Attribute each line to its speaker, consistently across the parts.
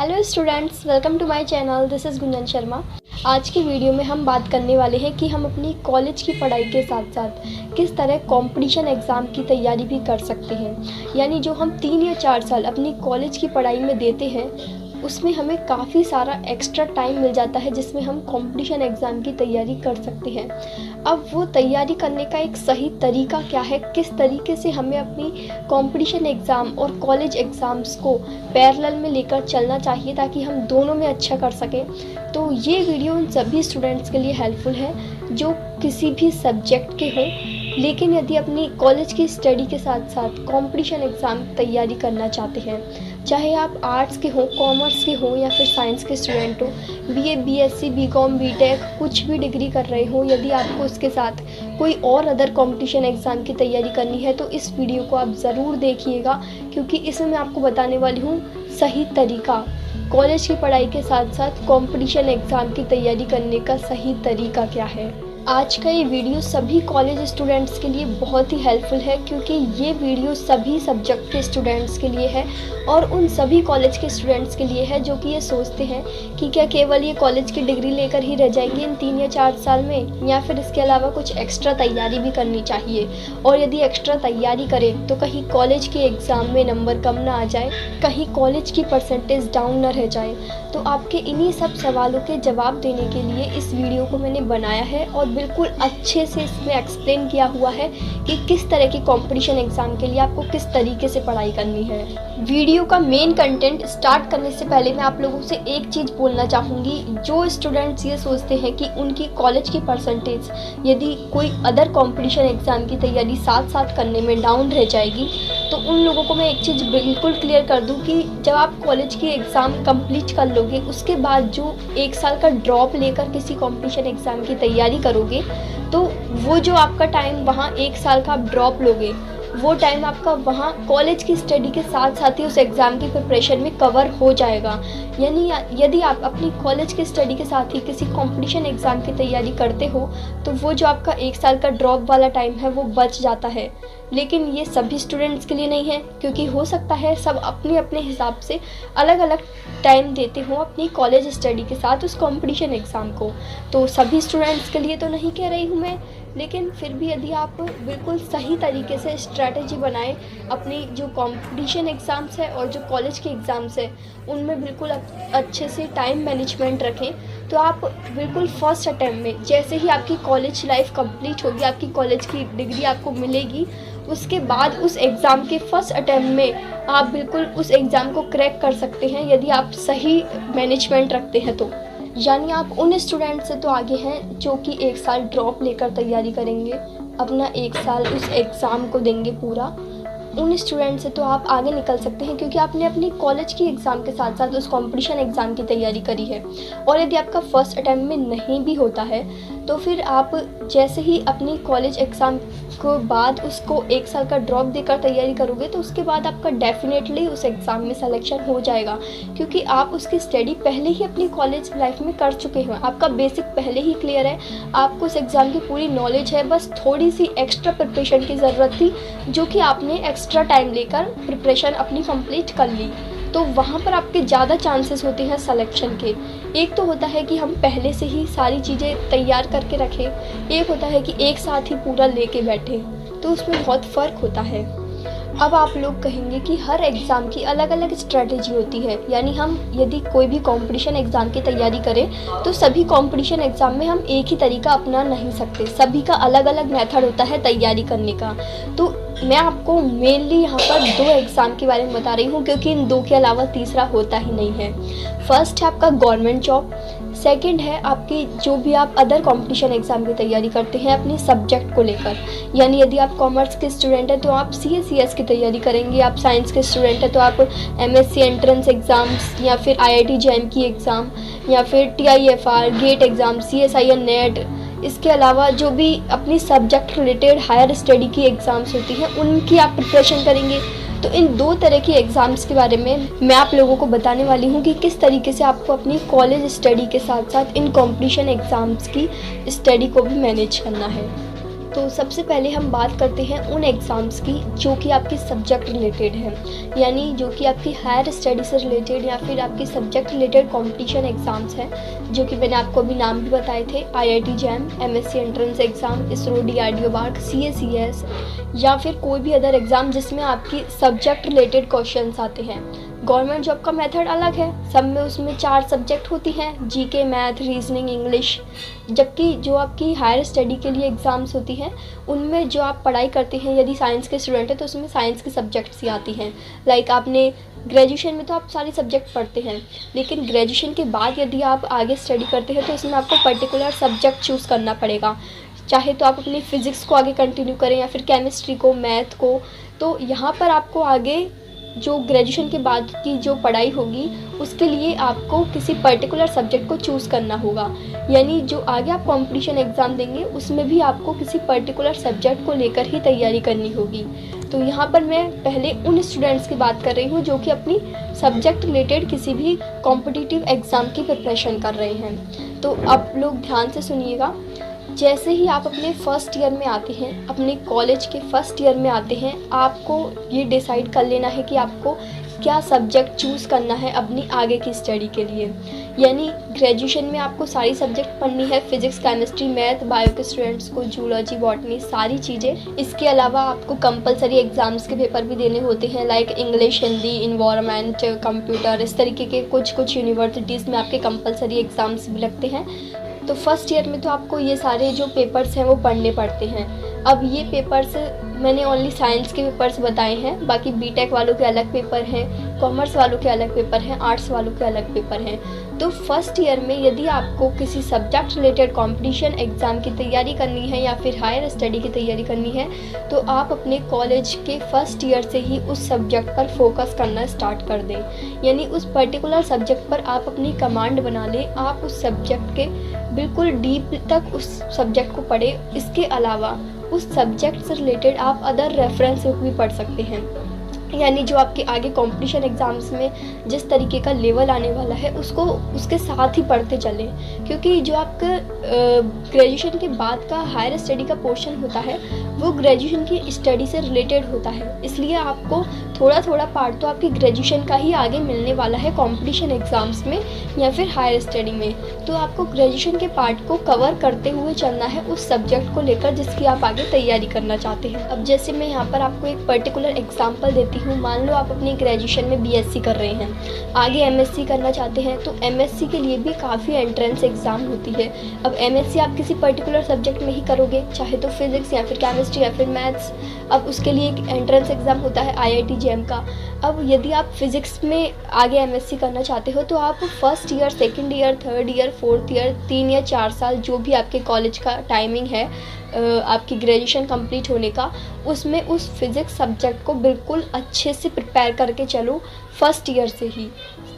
Speaker 1: Hello students, welcome to my channel. This is Gunjan Sharma. आज की video में हम बात करने वाले हैं कि हम अपनी कॉलेज की पढ़ाई के साथ साथ किस तरह कंपटीशन एग्ज़ाम की तैयारी भी कर सकते हैं। यानी जो हम 3 या 4 साल अपनी कॉलेज की पढ़ाई में देते हैं उसमें हमें काफ़ी सारा एक्स्ट्रा टाइम मिल जाता है जिसमें हम कंपटीशन एग्ज़ाम की तैयारी कर सकते हैं। अब वो तैयारी करने का एक सही तरीका क्या है, किस तरीके से हमें अपनी कंपटीशन एग्ज़ाम और कॉलेज एग्ज़ाम्स को पैरेलल में लेकर चलना चाहिए ताकि हम दोनों में अच्छा कर सकें। तो ये वीडियो उन सभी स्टूडेंट्स के लिए हेल्पफुल है जो किसी भी सब्जेक्ट के हों, लेकिन यदि अपनी कॉलेज की स्टडी के साथ साथ कंपटीशन एग्ज़ाम तैयारी करना चाहते हैं। चाहे आप आर्ट्स के हों, कॉमर्स के हों या फिर साइंस के स्टूडेंट हो, बीए, बीएससी, बीकॉम, बीटेक कुछ भी डिग्री कर रहे हो, यदि आपको उसके साथ कोई और अदर कंपटीशन एग्ज़ाम की तैयारी करनी है तो इस वीडियो को आप ज़रूर देखिएगा, क्योंकि इसमें मैं आपको बताने वाली हूँ सही तरीका, कॉलेज की पढ़ाई के साथ साथ कंपटीशन एग्ज़ाम की तैयारी करने का सही तरीका क्या है। आज का ये वीडियो सभी कॉलेज स्टूडेंट्स के लिए बहुत ही हेल्पफुल है, क्योंकि ये वीडियो सभी सब्जेक्ट के स्टूडेंट्स के लिए है और उन सभी कॉलेज के स्टूडेंट्स के लिए है जो कि ये सोचते हैं कि क्या केवल ये कॉलेज की डिग्री लेकर ही रह जाएंगे इन 3 या 4 साल में, या फिर इसके अलावा कुछ एक्स्ट्रा तैयारी भी करनी चाहिए। और यदि एक्स्ट्रा तैयारी करें तो कहीं कॉलेज के एग्ज़ाम में नंबर कम ना आ जाए, कहीं कॉलेज की परसेंटेज डाउन ना रह जाए। तो आपके इन्हीं सब सवालों के जवाब देने के लिए इस वीडियो को मैंने बनाया है और बिल्कुल अच्छे से इसमें एक्सप्लेन किया हुआ है कि किस तरह की कंपटीशन एग्ज़ाम के लिए आपको किस तरीके से पढ़ाई करनी है। वीडियो का मेन कंटेंट स्टार्ट करने से पहले मैं आप लोगों से एक चीज़ बोलना चाहूँगी। जो स्टूडेंट्स ये सोचते हैं कि उनकी कॉलेज की परसेंटेज यदि कोई अदर कंपटीशन एग्ज़ाम की तैयारी साथ साथ करने में डाउन रह जाएगी, तो उन लोगों को मैं एक चीज़ बिल्कुल क्लियर कर दूँ कि जब आप कॉलेज की एग्ज़ाम कंप्लीट कर लोगे उसके बाद जो 1 साल का ड्रॉप लेकर किसी कंपटीशन एग्ज़ाम की तैयारी करोगे, तो वो जो आपका टाइम वहाँ 1 साल का आप ड्रॉप लोगे, वो टाइम आपका वहाँ कॉलेज की स्टडी के साथ साथ ही उस एग्ज़ाम की प्रिपरेशन में कवर हो जाएगा। यानी यदि आप अपनी कॉलेज की स्टडी के साथ ही किसी कंपटीशन एग्ज़ाम की तैयारी करते हो तो वो जो आपका 1 साल का ड्रॉप वाला टाइम है वो बच जाता है। लेकिन ये सभी स्टूडेंट्स के लिए नहीं है, क्योंकि हो सकता है सब अपने अपने हिसाब से अलग अलग टाइम देते हो अपनी कॉलेज स्टडी के साथ उस कंपटीशन एग्ज़ाम को। तो सभी स्टूडेंट्स के लिए तो नहीं कह रही हूँ मैं, लेकिन फिर भी यदि आप बिल्कुल सही तरीके से स्ट्रैटेजी बनाएं, अपनी जो कंपटीशन एग्ज़ाम्स है और जो कॉलेज के एग्ज़ाम्स है उनमें बिल्कुल अच्छे से टाइम मैनेजमेंट रखें, तो आप बिल्कुल फर्स्ट अटैम्प्ट में जैसे ही आपकी कॉलेज लाइफ कंप्लीट होगी, आपकी कॉलेज की डिग्री आपको मिलेगी, उसके बाद उस एग्ज़ाम के फर्स्ट अटैम्प्ट में आप बिल्कुल उस एग्ज़ाम को क्रैक कर सकते हैं यदि आप सही मैनेजमेंट रखते हैं तो। यानी आप उन स्टूडेंट से तो आगे हैं जो कि 1 साल ड्रॉप लेकर तैयारी करेंगे, अपना 1 साल उस एग्ज़ाम को देंगे पूरा। उन स्टूडेंट से तो आप आगे निकल सकते हैं क्योंकि आपने अपनी कॉलेज की एग्ज़ाम के साथ साथ उस कंपटीशन एग्ज़ाम की तैयारी करी है। और यदि आपका फर्स्ट अटैम्प्ट में नहीं भी होता है तो फिर आप जैसे ही अपनी कॉलेज एग्ज़ाम को बाद उसको 1 साल का ड्रॉप देकर तैयारी करोगे तो उसके बाद आपका डेफिनेटली उस एग्ज़ाम में सिलेक्शन हो जाएगा, क्योंकि आप उसकी स्टडी पहले ही अपनी कॉलेज लाइफ में कर चुके हैं। आपका बेसिक पहले ही क्लियर है, आपको उस एग्ज़ाम की पूरी नॉलेज है, बस थोड़ी सी एक्स्ट्रा प्रिपरेशन की ज़रूरत थी जो कि आपने एक्स्ट्रा टाइम लेकर प्रिपरेशन अपनी कंप्लीट कर ली। तो वहाँ पर आपके ज़्यादा चांसेस होते हैं सिलेक्शन के। एक तो होता है कि हम पहले से ही सारी चीज़ें तैयार करके रखें, एक होता है कि एक साथ ही पूरा लेके बैठे, तो उसमें बहुत फ़र्क होता है। अब आप लोग कहेंगे कि हर एग्ज़ाम की अलग अलग स्ट्रैटेजी होती है, यानी हम यदि कोई भी कंपटीशन एग्ज़ाम की तैयारी करें तो सभी कंपटीशन एग्ज़ाम में हम एक ही तरीका अपना नहीं सकते, सभी का अलग अलग मेथड होता है तैयारी करने का। तो मैं आपको मेनली यहाँ पर 2 एग्ज़ाम के बारे में बता रही हूँ, क्योंकि इन 2 के अलावा तीसरा होता ही नहीं है। फर्स्ट है आपका गवर्नमेंट जॉब, सेकंड है आपकी जो भी आप अदर कंपटीशन एग्ज़ाम की तैयारी करते हैं अपनी सब्जेक्ट को लेकर। यानी यदि आप कॉमर्स के स्टूडेंट हैं तो आप CA/CS की तैयारी करेंगे, आप साइंस के स्टूडेंट हैं तो आप MSc एंट्रेंस एग्ज़ाम्स या फिर IIT JAM की एग्ज़ाम या फिर TIFR GATE exam, CSIR NET, इसके अलावा जो भी अपनी सब्जेक्ट रिलेटेड हायर स्टडी की एग्ज़ाम्स होती हैं उनकी आप प्रिपरेशन करेंगे। तो इन 2 तरह की एग्ज़ाम्स के बारे में मैं आप लोगों को बताने वाली हूँ कि किस तरीके से आपको अपनी कॉलेज स्टडी के साथ साथ इन कंपटीशन एग्ज़ाम्स की स्टडी को भी मैनेज करना है। तो सबसे पहले हम बात करते हैं उन एग्ज़ाम्स की जो कि आपकी सब्जेक्ट रिलेटेड है, यानी जो कि आपकी हायर स्टडी से रिलेटेड या फिर आपकी सब्जेक्ट रिलेटेड कंपटीशन एग्ज़ाम्स हैं, जो कि मैंने आपको अभी नाम भी बताए थे, IIT JAM, MSc entrance exam, ISRO, DRDO BARC, CA या फिर कोई भी अदर एग्ज़ाम जिसमें आपकी सब्जेक्ट रिलेटेड क्वेश्चंस आते हैं। गवर्नमेंट जॉब का मेथड अलग है, सब में उसमें 4 सब्जेक्ट होती हैं, GK, मैथ, रीजनिंग, इंग्लिश। जबकि जो आपकी हायर स्टडी के लिए एग्ज़ाम्स होती हैं उनमें जो आप पढ़ाई करते हैं, यदि साइंस के स्टूडेंट हैं तो उसमें साइंस के सब्जेक्ट्स ही आती हैं। लाइक आपने ग्रेजुएशन में तो आप सारे सब्जेक्ट पढ़ते हैं, लेकिन ग्रेजुएशन के बाद यदि आप आगे स्टडी करते हैं तो इसमें आपको पर्टिकुलर सब्जेक्ट चूज़ करना पड़ेगा, चाहे तो आप अपनी फ़िज़िक्स को आगे कंटिन्यू करें या फिर केमिस्ट्री को, मैथ को। तो यहाँ पर आपको आगे जो ग्रेजुएशन के बाद की जो पढ़ाई होगी उसके लिए आपको किसी पर्टिकुलर सब्जेक्ट को चूज़ करना होगा, यानी जो आगे आप कंपटीशन एग्ज़ाम देंगे उसमें भी आपको किसी पर्टिकुलर सब्जेक्ट को लेकर ही तैयारी करनी होगी। तो यहाँ पर मैं पहले उन स्टूडेंट्स की बात कर रही हूँ जो कि अपनी सब्जेक्ट रिलेटेड किसी भी कॉम्पिटिटिव एग्ज़ाम की प्रिपरेशन कर रहे हैं। तो आप लोग ध्यान से सुनिएगा। जैसे ही आप अपने फर्स्ट ईयर में आते हैं, अपने कॉलेज के फर्स्ट ईयर में आते हैं, आपको ये डिसाइड कर लेना है कि आपको क्या सब्जेक्ट चूज़ करना है अपनी आगे की स्टडी के लिए। यानी ग्रेजुएशन में आपको सारी सब्जेक्ट पढ़नी है, फिज़िक्स, केमिस्ट्री, मैथ, बायो के स्टूडेंट्स को जूलॉजी, बॉटनी, सारी चीज़ें। इसके अलावा आपको कंपलसरी एग्ज़ाम्स के पेपर भी देने होते हैं, like English, Hindi, environment, computer, इस तरीके के कुछ यूनिवर्सिटीज़ में आपके कंपलसरी एग्ज़ाम्स भी लगते हैं। तो फर्स्ट ईयर में तो आपको ये सारे जो पेपर्स हैं वो पढ़ने पड़ते हैं। अब ये पेपर्स मैंने ओनली साइंस के पेपर्स बताए हैं, बाकी बीटेक वालों के अलग पेपर हैं, कॉमर्स वालों के अलग पेपर हैं, आर्ट्स वालों के अलग पेपर हैं। तो फर्स्ट ईयर में यदि आपको किसी सब्जेक्ट रिलेटेड कंपटीशन एग्ज़ाम की तैयारी करनी है या फिर हायर स्टडी की तैयारी करनी है तो आप अपने कॉलेज के फर्स्ट ईयर से ही उस सब्जेक्ट पर फोकस करना स्टार्ट कर दें, यानी उस पर्टिकुलर सब्जेक्ट पर आप अपनी कमांड बना लें। आप उस सब्जेक्ट के बिल्कुल डीप तक उस सब्जेक्ट को पढ़ें। इसके अलावा उस सब्जेक्ट से रिलेटेड आप अदर रेफरेंस बुक भी पढ़ सकते हैं, यानी जो आपके आगे कंपटीशन एग्ज़ाम्स में जिस तरीके का लेवल आने वाला है उसको उसके साथ ही पढ़ते चलें, क्योंकि जो आपका ग्रेजुएशन के बाद का हायर स्टडी का पोर्शन होता है वो ग्रेजुएशन की स्टडी से रिलेटेड होता है। इसलिए आपको थोड़ा थोड़ा पार्ट तो आपकी ग्रेजुएशन का ही आगे मिलने वाला है कंपटीशन एग्ज़ाम्स में या फिर हायर स्टडी में। तो आपको ग्रेजुएशन के पार्ट को कवर करते हुए चलना है उस सब्जेक्ट को लेकर जिसकी आप आगे तैयारी करना चाहते हैं। अब जैसे मैं यहाँ पर आपको एक पर्टिकुलर एग्जांपल देती हूँ। मान लो आप अपनी ग्रेजुएशन में BSc कर रहे हैं, आगे MSc करना चाहते हैं, तो MSc के लिए भी काफ़ी एंट्रेंस एग्ज़ाम होती है। अब MSc आप किसी पर्टिकुलर सब्जेक्ट में ही करोगे, चाहे तो फिज़िक्स या फिर केमिस्ट्री या फिर मैथ्स। अब उसके लिए एक एंट्रेंस एग्ज़ाम होता है IIT जैम का। अब यदि आप फिज़िक्स में आगे MSc करना चाहते हो तो आप first year, second year, third year, fourth year, 3 या 4 साल जो भी आपके कॉलेज का टाइमिंग है आपकी ग्रेजुएशन कंप्लीट होने का, उसमें उस फिज़िक्स सब्जेक्ट को बिल्कुल अच्छे से प्रिपेयर करके चलो फर्स्ट ईयर से ही।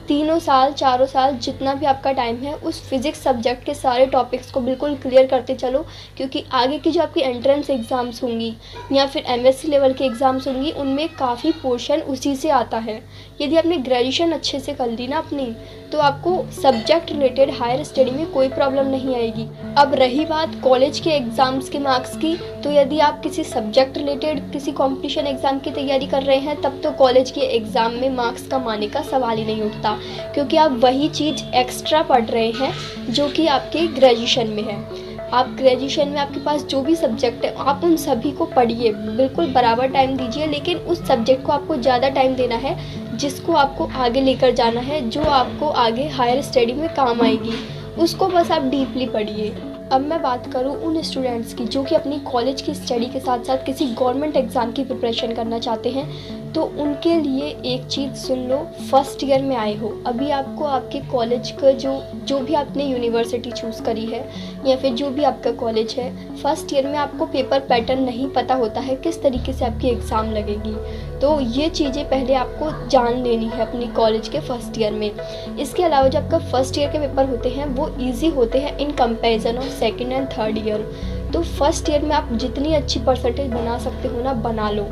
Speaker 1: 3 साल 4 साल जितना भी आपका टाइम है उस फिज़िक्स सब्जेक्ट के सारे टॉपिक्स को बिल्कुल क्लियर करते चलो, क्योंकि आगे की जो आपकी एंट्रेंस एग्ज़ाम्स होंगी या फिर MSc लेवल के एग्ज़ाम्स होंगी उनमें काफ़ी पोर्शन उसी से आता है। यदि आपने ग्रेजुएशन अच्छे से कर ली ना अपनी, तो आपको सब्जेक्ट रिलेटेड हायर स्टडी में कोई प्रॉब्लम नहीं आएगी। अब रही बात कॉलेज के एग्ज़ाम्स के मार्क्स की, तो यदि आप किसी सब्जेक्ट रिलेटेड किसी कंपटीशन एग्ज़ाम की तैयारी कर रहे हैं तब तो कॉलेज के एग्ज़ाम में मार्क्स कम आने का सवाल ही नहीं उठता, क्योंकि आप वही चीज़ एक्स्ट्रा पढ़ रहे हैं जो कि आपके ग्रेजुएशन में है। आप ग्रेजुएशन में आपके पास जो भी सब्जेक्ट है आप उन सभी को पढ़िए, बिल्कुल बराबर टाइम दीजिए, लेकिन उस सब्जेक्ट को आपको ज़्यादा टाइम देना है जिसको आपको आगे लेकर जाना है, जो आपको आगे हायर स्टडी में काम आएगी, उसको बस आप डीपली पढ़िए। अब मैं बात करूँ उन स्टूडेंट्स की जो कि अपनी कॉलेज की स्टडी के साथ साथ किसी गवर्नमेंट एग्ज़ाम की प्रिपरेशन करना चाहते हैं, तो उनके लिए एक चीज़ सुन लो। फर्स्ट ईयर में आए हो, अभी आपको आपके कॉलेज का जो भी आपने यूनिवर्सिटी चूज़ करी है या फिर जो भी आपका कॉलेज है, फर्स्ट ईयर में आपको पेपर पैटर्न नहीं पता होता है किस तरीके से आपकी एग्ज़ाम लगेगी। तो ये चीज़ें पहले आपको जान लेनी है अपनी कॉलेज के फर्स्ट ईयर में। इसके अलावा जो आपका फर्स्ट ईयर के पेपर होते हैं वो ईजी होते हैं in comparison of second and third year. तो फर्स्ट ईयर में आप जितनी अच्छी परसेंटेज बना सकते हो ना, बना लो।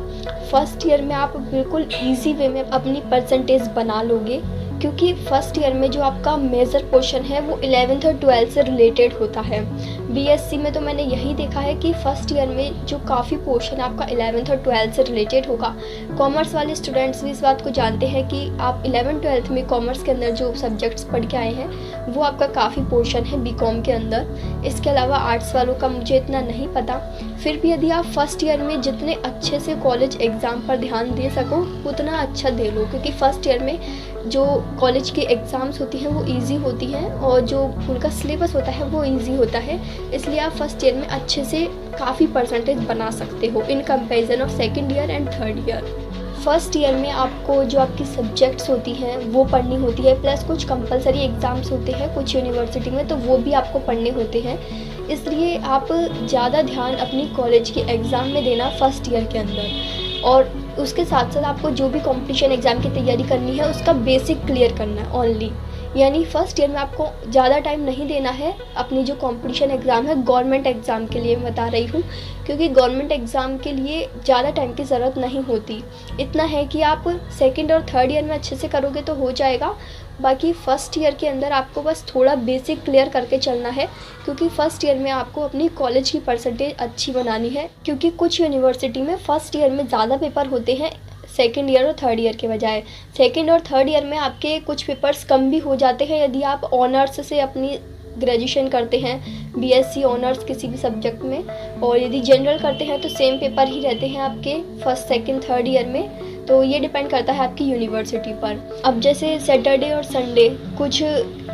Speaker 1: फर्स्ट ईयर में आप बिल्कुल इजी वे में अपनी परसेंटेज बना लोगे, क्योंकि फर्स्ट ईयर में जो आपका मेजर पोर्शन है वो 11th और 12th से रिलेटेड होता है। बीएससी में तो मैंने यही देखा है कि फर्स्ट ईयर में जो काफ़ी पोर्शन आपका 11th और 12th से रिलेटेड होगा। कॉमर्स वाले स्टूडेंट्स भी इस बात को जानते हैं कि आप 11th 12th में कॉमर्स के अंदर जो सब्जेक्ट्स पढ़ के आए हैं वो आपका काफ़ी पोर्शन है बीकॉम के अंदर। इसके अलावा आर्ट्स वालों का मुझे इतना नहीं पता। फिर भी यदि आप फर्स्ट ईयर में जितने अच्छे से कॉलेज एग्ज़ाम पर ध्यान दे सको उतना अच्छा दे लो, क्योंकि फर्स्ट ईयर में जो कॉलेज की एग्ज़ाम्स होती हैं वो इजी होती हैं और जो उनका सिलेबस होता है वो इजी होता है। इसलिए आप फर्स्ट ईयर में अच्छे से काफ़ी परसेंटेज बना सकते हो in comparison of second year and third year. First year में आपको जो आपकी सब्जेक्ट्स होती हैं वो पढ़नी होती है, प्लस कुछ कंपलसरी एग्ज़ाम्स होते हैं कुछ यूनिवर्सिटी में, तो वो भी आपको पढ़ने होते हैं। इसलिए आप ज़्यादा ध्यान अपनी कॉलेज के एग्ज़ाम में देना फर्स्ट ईयर के अंदर, और उसके साथ साथ आपको जो भी कंपटीशन एग्ज़ाम की तैयारी करनी है उसका बेसिक क्लियर करना है ओनली। यानी फर्स्ट ईयर में आपको ज़्यादा टाइम नहीं देना है अपनी जो कंपटीशन एग्ज़ाम है गवर्नमेंट एग्ज़ाम के लिए मैं बता रही हूँ, क्योंकि गवर्नमेंट एग्ज़ाम के लिए ज़्यादा टाइम की ज़रूरत नहीं होती। इतना है कि आप सेकंड और थर्ड ईयर में अच्छे से करोगे तो हो जाएगा। बाकी फ़र्स्ट ईयर के अंदर आपको बस थोड़ा बेसिक क्लियर करके चलना है, क्योंकि फ़र्स्ट ईयर में आपको अपनी कॉलेज की परसेंटेज अच्छी बनानी है। क्योंकि कुछ यूनिवर्सिटी में फ़र्स्ट ईयर में ज़्यादा पेपर होते हैं सेकेंड ईयर और थर्ड ईयर के बजाय। सेकेंड और थर्ड ईयर में आपके कुछ पेपर्स कम भी हो जाते हैं यदि आप ऑनर्स से अपनी ग्रेजुएशन करते हैं, बीएससी ऑनर्स किसी भी सब्जेक्ट में, और यदि जनरल करते हैं तो सेम पेपर ही रहते हैं आपके फर्स्ट सेकंड थर्ड ईयर में। तो ये डिपेंड करता है आपकी यूनिवर्सिटी पर। अब जैसे सैटरडे और संडे, कुछ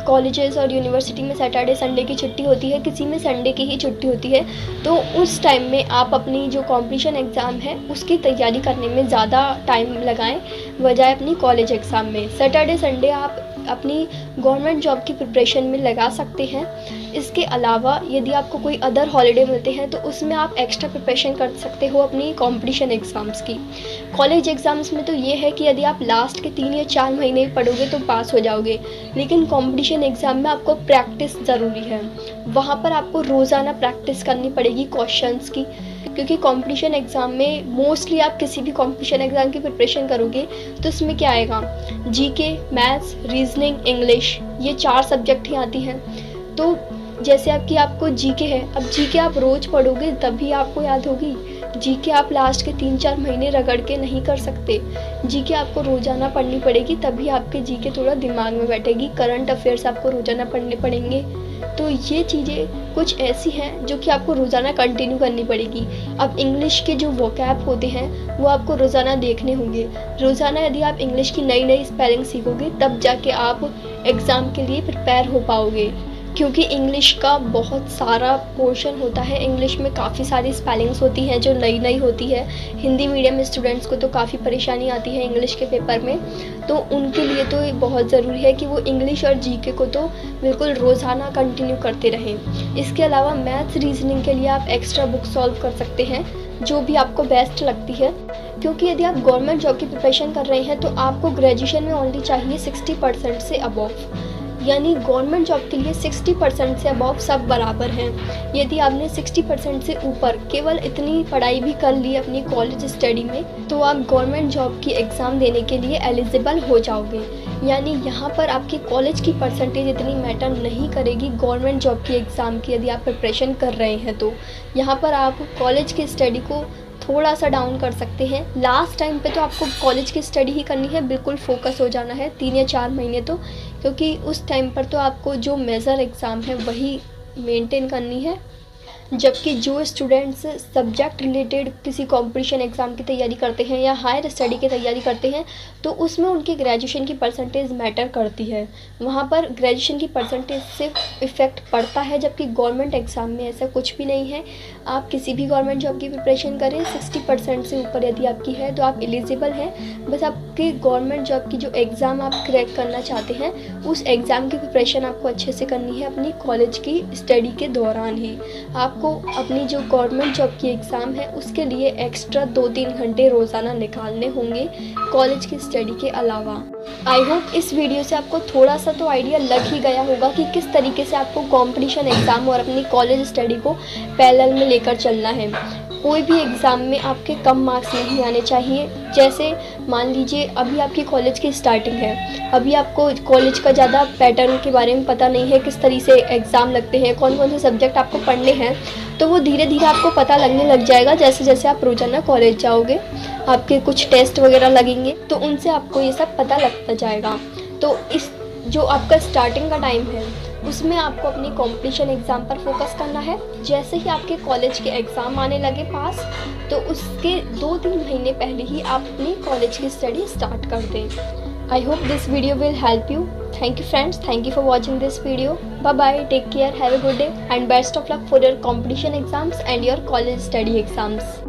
Speaker 1: कॉलेजेस और यूनिवर्सिटी में सैटरडे संडे की छुट्टी होती है, किसी में संडे की ही छुट्टी होती है, तो उस टाइम में आप अपनी जो कॉम्पिटिशन एग्ज़ाम है उसकी तैयारी करने में ज़्यादा टाइम लगाएं बजाय अपनी कॉलेज एग्ज़ाम में। सैटरडे संडे आप अपनी गवर्नमेंट जॉब की प्रिपरेशन में लगा सकते हैं। इसके अलावा यदि आपको कोई अदर हॉलीडे मिलते हैं तो उसमें आप एक्स्ट्रा प्रिपरेशन कर सकते हो अपनी कंपटीशन एग्ज़ाम्स की। कॉलेज एग्ज़ाम्स में तो ये है कि यदि आप लास्ट के 3 या 4 महीने पढ़ोगे तो पास हो जाओगे, लेकिन कंपटीशन एग्ज़ाम में आपको प्रैक्टिस ज़रूरी है। वहाँ पर आपको रोज़ाना प्रैक्टिस करनी पड़ेगी क्वेश्चंस की, क्योंकि कंपटीशन एग्ज़ाम में मोस्टली आप किसी भी कंपटीशन एग्ज़ाम की प्रिपरेशन करोगे तो इसमें क्या आएगा, जीके, मैथ्स, रीजनिंग, इंग्लिश, ये 4 सब्जेक्ट ही आती हैं। तो जैसे आपको जीके है, अब जीके आप रोज़ पढ़ोगे तभी आपको याद होगी। जीके आप लास्ट के 3-4 महीने रगड़ के नहीं कर सकते। जीके आपको रोज़ाना पढ़नी पड़ेगी तभी आपके जीके थोड़ा दिमाग में बैठेगी। करंट अफेयर्स आपको रोज़ाना पढ़ने पड़ेंगे। तो ये चीज़ें कुछ ऐसी हैं जो कि आपको रोज़ाना कंटिन्यू करनी पड़ेगी। अब इंग्लिश के जो वोकैब होते हैं वो आपको रोज़ाना देखने होंगे। रोज़ाना यदि आप इंग्लिश की नई नई स्पेलिंग सीखोगे तब जाके आप एग्ज़ाम के लिए प्रिपेयर हो पाओगे, क्योंकि इंग्लिश का बहुत सारा पोर्शन होता है। इंग्लिश में काफ़ी सारी स्पेलिंग्स होती हैं जो नई नई होती है। हिंदी मीडियम स्टूडेंट्स को तो काफ़ी परेशानी आती है इंग्लिश के पेपर में, तो उनके लिए तो ये बहुत ज़रूरी है कि वो इंग्लिश और जीके को तो बिल्कुल रोज़ाना कंटिन्यू करते रहें। इसके अलावा मैथ्स रीजनिंग के लिए आप एक्स्ट्रा बुक सॉल्व कर सकते हैं, जो भी आपको बेस्ट लगती है। क्योंकि यदि आप गवर्नमेंट जॉब की प्रिपरेशन कर रहे हैं तो आपको ग्रेजुएशन में ओनली चाहिए 60% से अबव, यानी गवर्नमेंट जॉब के लिए 60% से अबव सब बराबर हैं। यदि आपने 60% से ऊपर केवल इतनी पढ़ाई भी कर ली अपनी कॉलेज स्टडी में तो आप गवर्नमेंट जॉब की एग्ज़ाम देने के लिए एलिजिबल हो जाओगे। यानी यहाँ पर आपकी कॉलेज की परसेंटेज इतनी मैटर नहीं करेगी गवर्नमेंट जॉब की एग्ज़ाम की यदि आप प्रिपरेशन कर रहे हैं तो। यहाँ पर आप कॉलेज की स्टडी को थोड़ा सा डाउन कर सकते हैं। लास्ट टाइम पे तो आपको कॉलेज की स्टडी ही करनी है, बिल्कुल फोकस हो जाना है 3 या 4 महीने तो, क्योंकि उस टाइम पर तो आपको जो मेजर एग्ज़ाम है वही मेंटेन करनी है। जबकि जो स्टूडेंट्स सब्जेक्ट रिलेटेड किसी कंपटीशन एग्ज़ाम की तैयारी करते हैं या हायर स्टडी की तैयारी करते हैं तो उसमें उनकी ग्रेजुएशन की परसेंटेज मैटर करती है। वहाँ पर ग्रेजुएशन की परसेंटेज से इफ़ेक्ट पड़ता है, जबकि गवर्नमेंट एग्ज़ाम में ऐसा कुछ भी नहीं है। आप किसी भी गवर्नमेंट जॉब की प्रिपरेशन करें, 60% से ऊपर यदि आपकी है तो आप एलिजिबल हैं। बस आपकी गवर्नमेंट जॉब की जो एग्ज़ाम आप क्रैक करना चाहते हैं उस एग्ज़ाम की प्रिपरेशन आपको अच्छे से करनी है अपनी कॉलेज की स्टडी के दौरान ही। आपको अपनी जो गवर्नमेंट जॉब की एग्ज़ाम है उसके लिए एक्स्ट्रा 2-3 घंटे रोज़ाना निकालने होंगे कॉलेज की स्टडी के अलावा। आई होप इस वीडियो से आपको थोड़ा सा तो आइडिया लग ही गया होगा कि किस तरीके से आपको कंपटीशन एग्ज़ाम और अपनी कॉलेज स्टडी को पैरेलल में लेकर चलना है। कोई भी एग्ज़ाम में आपके कम मार्क्स नहीं आने चाहिए। जैसे मान लीजिए अभी आपकी कॉलेज की स्टार्टिंग है, अभी आपको कॉलेज का ज़्यादा पैटर्न के बारे में पता नहीं है, किस तरीके से एग्ज़ाम लगते हैं, कौन कौन से सब्जेक्ट आपको पढ़ने हैं, तो वो धीरे धीरे आपको पता लगने लग जाएगा। जैसे जैसे आप रोज़ाना कॉलेज जाओगे, आपके कुछ टेस्ट वगैरह लगेंगे, तो उनसे आपको ये सब पता लगता जाएगा। तो इस जो आपका स्टार्टिंग का टाइम है, उसमें आपको अपनी कॉम्पिटिशन एग्ज़ाम पर फोकस करना है। जैसे ही आपके कॉलेज के एग्ज़ाम आने लगे पास, तो उसके 2-3 महीने पहले ही आप अपनी कॉलेज की स्टडी स्टार्ट कर दें। I hope this video will help you. Thank you friends, thank you for watching this video. Bye bye, take care, have a good day and best of luck for your competition exams and your college study exams.